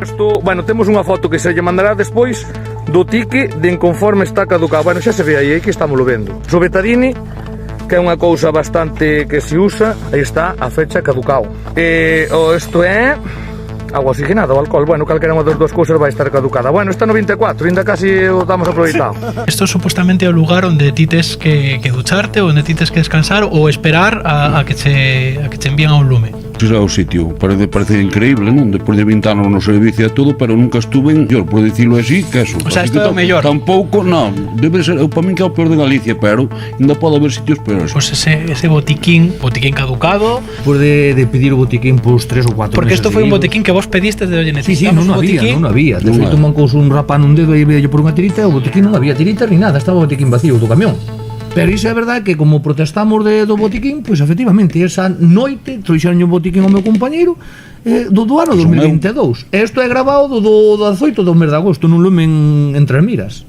Isto, bueno, temos unha foto que se lle mandará despois do tique de en conforme está caducado. Bueno, xa se ve aí que estamos vendo. O betadine, que é unha cousa bastante que se usa, aí está a fecha caducado. Isto é agua oxigenada ou alcohol, bueno, calquera unha das dúas cousas vai estar caducada. Bueno, esta no 24, ainda casi o damos aproveitado. Isto supostamente é o lugar onde ti tes que ducharte, onde ti tes que descansar ou esperar a que che envían a un lume. Ese é o sitio, parece increíble, non? Despois de 20 anos no servicio e todo, pero nunca estuve en mellor, por dicirlo así, que eso. O sea, isto é o mellor. Tampouco, non, debe ser, para min que é o peor de Galicia, pero ainda pode haber sitios peores. Pois ese botiquín caducado. Despois de pedir o botiquín por 3 ou 4 meses. Porque isto foi un botiquín que vos pedistes de oye, Sí, necesitamos non había. De feito, mancous un rapán un dedo e veio por unha tirita e o botiquín non había tiritas ni nada, estaba o botiquín vacío do camión. Pero iso é verdade que como protestamos do botiquín, pois efectivamente esa noite trouxeron o botiquín ao meu compañeiro do ano 2022. Isto é grabado do 18 do mes de agosto nun lume en Tres Miras.